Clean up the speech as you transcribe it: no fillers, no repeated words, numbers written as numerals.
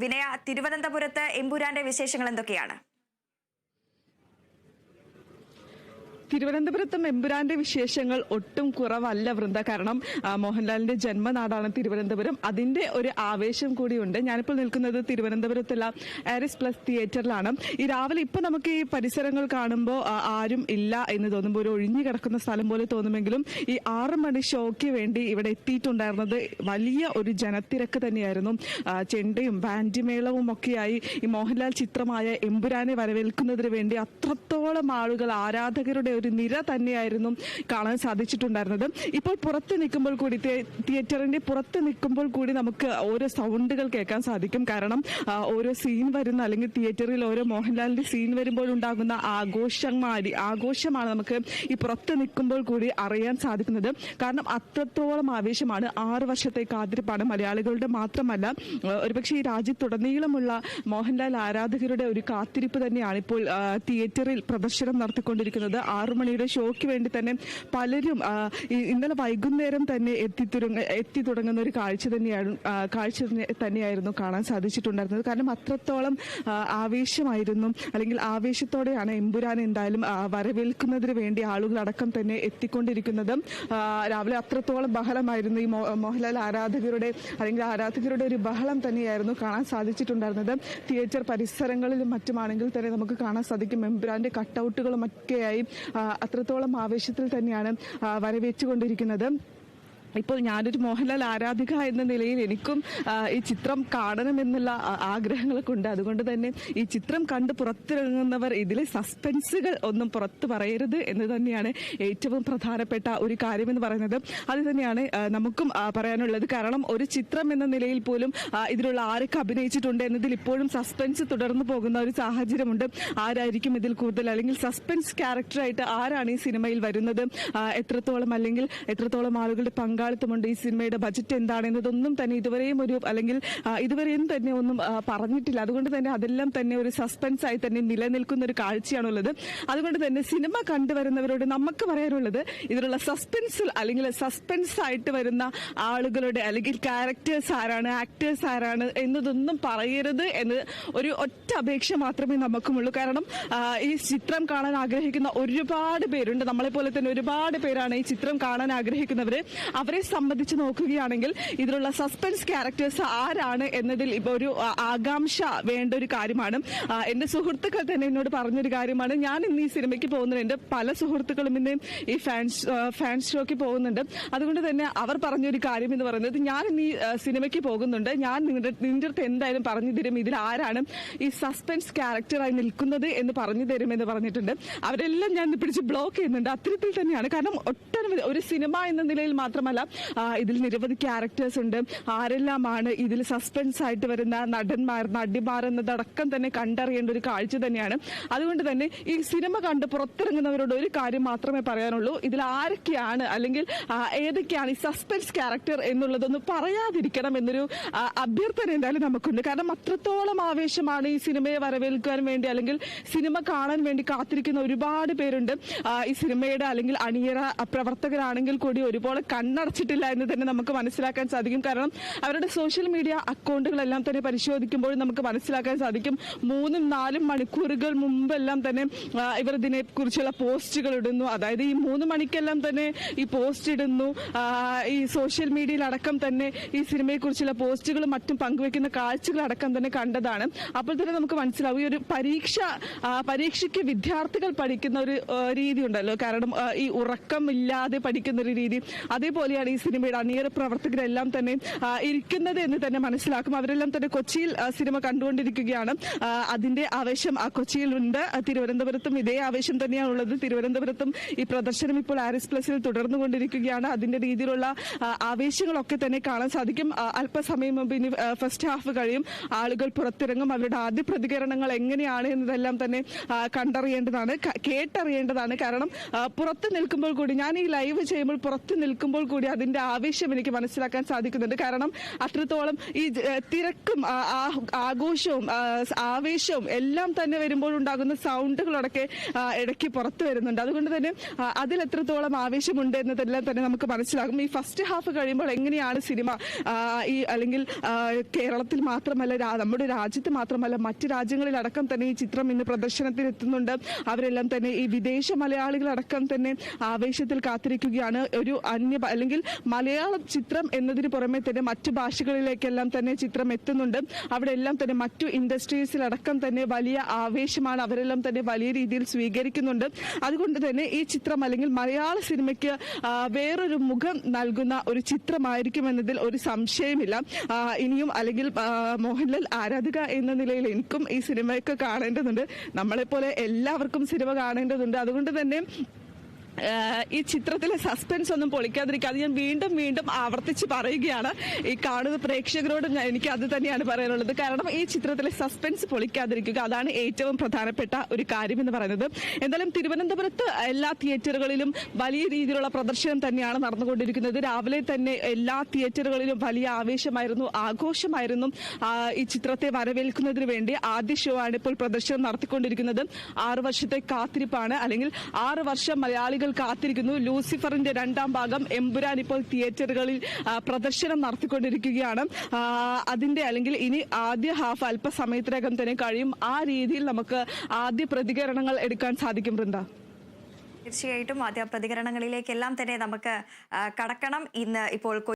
വിനയ, തിരുവനന്തപുരത്ത് എമ്പുരാന്റെ വിശേഷങ്ങൾ എന്തൊക്കെയാണ്? തിരുവനന്തപുരത്തും എമ്പുരാന്റെ വിശേഷങ്ങൾ ഒട്ടും കുറവല്ല വൃന്ദ. കാരണം മോഹൻലാലിന്റെ ജന്മനാടാണ് തിരുവനന്തപുരം. അതിന്റെ ഒരു ആവേശം കൂടിയുണ്ട്. ഞാനിപ്പോൾ നിൽക്കുന്നത് തിരുവനന്തപുരത്തുള്ള ആരിസ് പ്ലസ് തിയേറ്ററിലാണ്. ഈ രാവിലെ ഇപ്പൊ നമുക്ക് ഈ പരിസരങ്ങൾ കാണുമ്പോൾ ആരും ഇല്ല എന്ന് തോന്നുമ്പോൾ ഒരു ഒഴിഞ്ഞു കിടക്കുന്ന സ്ഥലം പോലെ തോന്നുമെങ്കിലും ഈ 6 മണി ഷോയ്ക്ക് വേണ്ടി ഇവിടെ എത്തിയിട്ടുണ്ടായിരുന്നത് വലിയ ഒരു ജനത്തിരക്ക് തന്നെയായിരുന്നു. ചെണ്ടയും ബാൻഡിമേളവും ഒക്കെയായി ഈ മോഹൻലാൽ ചിത്രമായ എമ്പുരാനെ വരവേൽക്കുന്നതിന് വേണ്ടി അത്രത്തോളം ആളുകൾ, ആരാധകരുടെ ഒരു നിര തന്നെയായിരുന്നു കാണാൻ സാധിച്ചിട്ടുണ്ടായിരുന്നത്. ഇപ്പോൾ പുറത്ത് നിൽക്കുമ്പോൾ കൂടി, തിയേറ്ററിന്റെ പുറത്ത് നിൽക്കുമ്പോൾ കൂടി നമുക്ക് ഓരോ സൗണ്ടുകൾ കേൾക്കാൻ സാധിക്കും. കാരണം ഓരോ സീൻ വരുന്ന, അല്ലെങ്കിൽ തിയേറ്ററിൽ ഓരോ മോഹൻലാലിന്റെ സീൻ വരുമ്പോൾ ഉണ്ടാകുന്ന ആഘോഷമാണ് നമുക്ക് ഈ പുറത്ത് നിൽക്കുമ്പോൾ കൂടി അറിയാൻ സാധിക്കുന്നത്. കാരണം അത്രത്തോളം ആവേശമാണ്. 6 വർഷത്തെ കാത്തിരിപ്പാണ് മലയാളികളുടെ മാത്രമല്ല, ഒരുപക്ഷെ ഈ രാജ്യത്തുടനീളമുള്ള മോഹൻലാൽ ആരാധകരുടെ ഒരു കാത്തിരിപ്പ് തന്നെയാണ് ഇപ്പോൾ തിയേറ്ററിൽ പ്രദർശനം നടത്തിക്കൊണ്ടിരിക്കുന്നത്. 6 മണിയുടെ ഷോയ്ക്ക് വേണ്ടി തന്നെ പലരും ഇന്നലെ വൈകുന്നേരം തന്നെ എത്തി തുടങ്ങുന്ന ഒരു കാഴ്ച തന്നെയായിരുന്നു കാണാൻ സാധിച്ചിട്ടുണ്ടായിരുന്നത്. കാരണം അത്രത്തോളം ആവേശമായിരുന്നു, അല്ലെങ്കിൽ ആവേശത്തോടെയാണ് എമ്പുരാൻ എന്തായാലും വരവേൽക്കുന്നതിന് വേണ്ടി ആളുകളടക്കം തന്നെ എത്തിക്കൊണ്ടിരിക്കുന്നത്. രാവിലെ അത്രത്തോളം ബഹളമായിരുന്നു. ഈ മോഹൻലാൽ ആരാധകരുടെ ഒരു ബഹളം തന്നെയായിരുന്നു കാണാൻ സാധിച്ചിട്ടുണ്ടായിരുന്നത്. തിയേറ്റർ പരിസരങ്ങളിലും മറ്റുമാണെങ്കിൽ തന്നെ നമുക്ക് കാണാൻ സാധിക്കും എമ്പുരാന്റെ കട്ടൗട്ടുകളും ഒക്കെയായി അത്രത്തോളം ആവേശത്തിൽ തന്നെയാണ് വരവേറ്റുകൊണ്ടിരിക്കുന്നത്. ഇപ്പോൾ ഞാനൊരു മോഹൻലാൽ ആരാധിക എന്ന നിലയിൽ എനിക്കും ഈ ചിത്രം കാണണമെന്നുള്ള ആഗ്രഹങ്ങളൊക്കെ ഉണ്ട്. അതുകൊണ്ട് തന്നെ ഈ ചിത്രം കണ്ട് പുറത്തിറങ്ങുന്നവർ ഇതിലെ സസ്പെൻസുകൾ ഒന്നും പുറത്തു പറയരുത് എന്ന് തന്നെയാണ് ഏറ്റവും പ്രധാനപ്പെട്ട ഒരു കാര്യമെന്ന് പറയുന്നത്. അത് തന്നെയാണ് നമുക്കും പറയാനുള്ളത്. കാരണം ഒരു ചിത്രം എന്ന നിലയിൽ പോലും ഇതിലുള്ള ആരൊക്കെ അഭിനയിച്ചിട്ടുണ്ട് എന്നതിൽ ഇപ്പോഴും സസ്പെൻസ് തുടർന്നു പോകുന്ന ഒരു സാഹചര്യമുണ്ട്. ആരായിരിക്കും ഇതിൽ കൂടുതൽ, അല്ലെങ്കിൽ സസ്പെൻസ് ക്യാരക്ടറായിട്ട് ആരാണ് ഈ സിനിമയിൽ വരുന്നത്, എത്രത്തോളം ആളുകളുടെ പങ്കാളിത്തമുണ്ട്, ഈ സിനിമയുടെ ബജറ്റ് എന്താണെന്നതൊന്നും തന്നെ ഇതുവരെയും തന്നെ ഒന്നും പറഞ്ഞിട്ടില്ല. അതുകൊണ്ട് തന്നെ അതെല്ലാം തന്നെ ഒരു സസ്പെൻസ് ആയി തന്നെ നിലനിൽക്കുന്ന ഒരു കാഴ്ചയാണുള്ളത്. അതുകൊണ്ട് തന്നെ സിനിമ കണ്ടുവരുന്നവരോട് നമുക്ക് പറയാനുള്ളത്, ഇതിലുള്ള സസ്പെൻസ് ആയിട്ട് വരുന്ന ആളുകളുടെ, അല്ലെങ്കിൽ ക്യാരക്ടേഴ്സ് ആരാണ്, ആക്ടേഴ്സ് ആരാണ് എന്നതൊന്നും പറയരുത് എന്ന് ഒരു ഒറ്റ അപേക്ഷ മാത്രമേ നമുക്കുമുള്ളൂ. കാരണം ഈ ചിത്രം കാണാൻ ആഗ്രഹിക്കുന്ന ഒരുപാട് പേരുണ്ട്. നമ്മളെ പോലെ തന്നെ ഒരുപാട് പേരാണ് ഈ ചിത്രം കാണാൻ ആഗ്രഹിക്കുന്നവര്. അവരെ സംബന്ധിച്ച് നോക്കുകയാണെങ്കിൽ ഇതിലുള്ള സസ്പെൻസ് ക്യാരക്ടേഴ്സ് ആരാണ് എന്നതിൽ ഇപ്പോൾ ഒരു ആകാംക്ഷ വേണ്ട ഒരു കാര്യമാണ്. എന്റെ സുഹൃത്തുക്കൾ തന്നെ എന്നോട് പറഞ്ഞൊരു കാര്യമാണ്. ഞാൻ ഇന്ന് ഈ സിനിമയ്ക്ക് പോകുന്നുണ്ട്, എന്റെ പല സുഹൃത്തുക്കളും ഇന്ന് ഈ ഫാൻസ് ഷോയ്ക്ക് പോകുന്നുണ്ട്. അതുകൊണ്ട് തന്നെ അവർ പറഞ്ഞൊരു കാര്യം എന്ന് പറയുന്നത്, ഞാൻ ഇന്ന് ഈ സിനിമയ്ക്ക് പോകുന്നുണ്ട്, ഞാൻ നിന്റെ അടുത്ത് എന്തായാലും പറഞ്ഞു തരും ഇതിൽ ആരാണ് ഈ സസ്പെൻസ് ക്യാരക്ടറായി നിൽക്കുന്നത് എന്ന് പറഞ്ഞു തരുമെന്ന് പറഞ്ഞിട്ടുണ്ട്. അവരെല്ലാം ഞാൻ പിടിച്ച് ബ്ലോക്ക് ചെയ്യുന്നുണ്ട്. അത്തരത്തിൽ തന്നെയാണ്. കാരണം ഒട്ടനവധി, ഒരു സിനിമ എന്ന നിലയിൽ മാത്രമല്ല, ഇതിൽ നിരവധി ക്യാരക്ടേഴ്സ് ഉണ്ട്. ആരെല്ലാമാണ് ഇതിൽ സസ്പെൻസ് ആയിട്ട് വരുന്ന നടിമാർ എന്നതടക്കം തന്നെ കണ്ടറിയേണ്ട ഒരു കാഴ്ച തന്നെയാണ്. അതുകൊണ്ട് തന്നെ ഈ സിനിമ കണ്ട് പുറത്തിറങ്ങുന്നവരോട് ഒരു കാര്യം മാത്രമേ പറയാനുള്ളൂ, ഇതിൽ ആരൊക്കെയാണ്, അല്ലെങ്കിൽ ഏതൊക്കെയാണ് ഈ സസ്പെൻസ് ക്യാരക്ടർ എന്നുള്ളതൊന്ന് പറയാതിരിക്കണം എന്നൊരു അഭ്യർത്ഥന എന്തായാലും നമുക്കുണ്ട്. കാരണം അത്രത്തോളം ആവേശമാണ് ഈ സിനിമയെ വരവേൽക്കാൻ വേണ്ടി, അല്ലെങ്കിൽ സിനിമ കാണാൻ വേണ്ടി കാത്തിരിക്കുന്ന ഒരുപാട് പേരുണ്ട്. ഈ സിനിമയുടെ അല്ലെങ്കിൽ അണിയറ പ്രവർത്തകരാണെങ്കിൽ കൂടി ഒരുപോലെ കണ്ണടച്ചിട്ടില്ല എന്ന് തന്നെ നമുക്ക് മനസ്സിലാക്കാൻ സാധിക്കും. കാരണം അവരുടെ സോഷ്യൽ മീഡിയ അക്കൗണ്ടുകളെല്ലാം തന്നെ പരിശോധിക്കുമ്പോൾ നമുക്ക് മനസ്സിലാക്കാൻ സാധിക്കും, 3-4 മണിക്കൂറുകൾ മുമ്പെല്ലാം തന്നെ ഇവർ ഇതിനെ കുറിച്ചുള്ള പോസ്റ്റുകൾ ഇടുന്നു. അതായത് ഈ 3 മണിക്കെല്ലാം തന്നെ ഈ പോസ്റ്റ് ഇടുന്നു. ഈ സോഷ്യൽ മീഡിയയിൽ അടക്കം തന്നെ ഈ സിനിമയെ കുറിച്ചുള്ള പോസ്റ്റുകളും മറ്റും പങ്കുവെക്കുന്ന കാഴ്ചകളടക്കം തന്നെ കണ്ടതാണ്. അപ്പോൾ തന്നെ നമുക്ക് മനസ്സിലാവും, ഈ ഒരു പരീക്ഷയ്ക്ക് വിദ്യാർത്ഥികൾ പഠിക്കുന്ന ഒരു രീതി ഉണ്ടല്ലോ. കാരണം ഈ ഉറക്കമില്ലാതെ പഠിക്കുന്ന ഒരു രീതി, അതേപോലെയാണ് ഈ സിനിമയുടെ അണിയറ പ്രവർത്തകരെല്ലാം തന്നെ ഇരിക്കുന്നത് എന്ന് തന്നെ മനസ്സിലാക്കും. അവരെല്ലാം തന്നെ കൊച്ചിയിൽ സിനിമ കണ്ടുകൊണ്ടിരിക്കുകയാണ്. അതിന്റെ ആവേശം കൊച്ചിയിലുണ്ട്. തിരുവനന്തപുരത്തും ഇതേ ആവേശം തന്നെയാണ് ഉള്ളത്. തിരുവനന്തപുരത്തും ഈ പ്രദർശനം ഇപ്പോൾ ആരിസ് പ്ലസിൽ തുടർന്നുകൊണ്ടിരിക്കുകയാണ്. അതിന്റെ രീതിയിലുള്ള ആവേശങ്ങളൊക്കെ തന്നെ കാണാൻ സാധിക്കും. അല്പസമയം മുമ്പ് ഇനി ഫസ്റ്റ് ഹാഫ് കഴിയും, ആളുകൾ പുറത്തിറങ്ങും. അവരുടെ ആദ്യ പ്രതികരണങ്ങൾ എങ്ങനെയാണ് എന്നതെല്ലാം തന്നെ കണ്ടറിയേണ്ടതാണ്, കേട്ടറിയേണ്ടതാണ്. കാരണം പുറത്ത് നിൽക്കുമ്പോൾ കൂടി, ഞാൻ ഈ ലൈവ് ചെയ്യുമ്പോൾ പുറത്ത് നിൽക്കുമ്പോൾ കൂടി അതിന്റെ ആവേശം എനിക്ക് മനസ്സിലാക്കാൻ സാധിക്കുന്നുണ്ട്. കാരണം അത്രത്തോളം ഈ തിരക്കും ആഘോഷവും ആവേശവും എല്ലാം തന്നെ വരുമ്പോൾ ഉണ്ടാകുന്ന സൗണ്ടുകളൊക്കെ ഇടയ്ക്ക് പുറത്തു വരുന്നുണ്ട്. അതുകൊണ്ട് തന്നെ അതിൽ എത്രത്തോളം ആവേശമുണ്ട് എന്നതെല്ലാം തന്നെ നമുക്ക് മനസ്സിലാകും. ഈ ഫസ്റ്റ് ഹാഫ് കഴിയുമ്പോൾ എങ്ങനെയാണ് സിനിമ ഈ അല്ലെങ്കിൽ കേരളത്തിൽ മാത്രമല്ല നമ്മുടെ രാജ്യത്ത് മാത്രമല്ല മറ്റ് രാജ്യങ്ങളിലടക്കം തന്നെ ഈ ചിത്രം ഇന്ന് പ്രദർശനത്തിൽ എത്തുന്നുണ്ട്. അവരെല്ലാം തന്നെ ഈ വിദേശ മലയാളികളടക്കം തന്നെ ആവേശത്തിൽ കാത്തിരിക്കുകയാണ്. ഒരു അല്ലെങ്കിൽ മലയാളം ചിത്രം എന്നതിന് പുറമെ തന്നെ മറ്റു ഭാഷകളിലേക്കെല്ലാം തന്നെ ചിത്രം എത്തുന്നുണ്ട്. അവിടെ എല്ലാം തന്നെ മറ്റു ഇൻഡസ്ട്രീസിലടക്കം തന്നെ വലിയ ആവേശമാണ്. അവരെല്ലാം തന്നെ വലിയ രീതിയിൽ സ്വീകരിക്കുന്നുണ്ട്. അതുകൊണ്ട് തന്നെ ഈ ചിത്രം അല്ലെങ്കിൽ മലയാള സിനിമയ്ക്ക് വേറൊരു മുഖം നൽകുന്ന ഒരു ചിത്രമായിരിക്കും എന്നതിൽ ഒരു സംശയമില്ല. ഇനിയും അല്ലെങ്കിൽ മോഹൻലാൽ ആരാധിക എന്ന നിലയിൽ എനിക്കും ഈ സിനിമയൊക്കെ കാണേണ്ടതുണ്ട്. നമ്മളെപ്പോലെ എല്ലാവർക്കും സിനിമ കാണേണ്ടതുണ്ട്. അതുകൊണ്ട് തന്നെ ഈ ചിത്രത്തിലെ സസ്പെൻസ് ഒന്നും പൊളിക്കാതിരിക്കുക. അത് ഞാൻ വീണ്ടും വീണ്ടും ആവർത്തിച്ച് പറയുകയാണ്. ഈ കാണുന്ന പ്രേക്ഷകരോടും എനിക്ക് അത് തന്നെയാണ് പറയാനുള്ളത്. കാരണം ഈ ചിത്രത്തിലെ സസ്പെൻസ് പൊളിക്കാതിരിക്കുക, അതാണ് ഏറ്റവും പ്രധാനപ്പെട്ട ഒരു കാര്യം എന്ന് പറയുന്നത്. എന്തായാലും തിരുവനന്തപുരത്ത് എല്ലാ തിയേറ്ററുകളിലും വലിയ രീതിയിലുള്ള പ്രദർശനം തന്നെയാണ് നടന്നുകൊണ്ടിരിക്കുന്നത്. രാവിലെ തന്നെ എല്ലാ തിയേറ്ററുകളിലും വലിയ ആവേശമായിരുന്നു, ആഘോഷമായിരുന്നു. ഈ ചിത്രത്തെ വരവേൽക്കുന്നതിന് വേണ്ടി ആദ്യ ഷോ ആണ് ഇപ്പോൾ പ്രദർശനം നടത്തിക്കൊണ്ടിരിക്കുന്നത്. 6 വർഷത്തെ കാത്തിരിപ്പാണ്, അല്ലെങ്കിൽ 6 വർഷം മലയാളികൾ കാത്തിരിക്കുന്നു. ലൂസിഫറിന്റെ 2ാം ഭാഗം എമ്പുരാൻ ഇപ്പോൾ തിയേറ്ററുകളിൽ പ്രദർശനം നടത്തിക്കൊണ്ടിരിക്കുകയാണ്. അതിന്റെ അല്ലെങ്കിൽ ഇനി ആദ്യ ഹാഫ് അല്പസമയത്തിനകം തന്നെ കഴിയും. ആ രീതിയിൽ നമുക്ക് ആദ്യ പ്രതികരണങ്ങൾ എടുക്കാൻ സാധിക്കും. വൃന്ദ, തീർച്ചയായിട്ടും ആദ്യ പ്രതികരണങ്ങളിലേക്കെല്ലാം തന്നെ നമുക്ക് കടക്കണം. ഇന്ന് ഇപ്പോൾ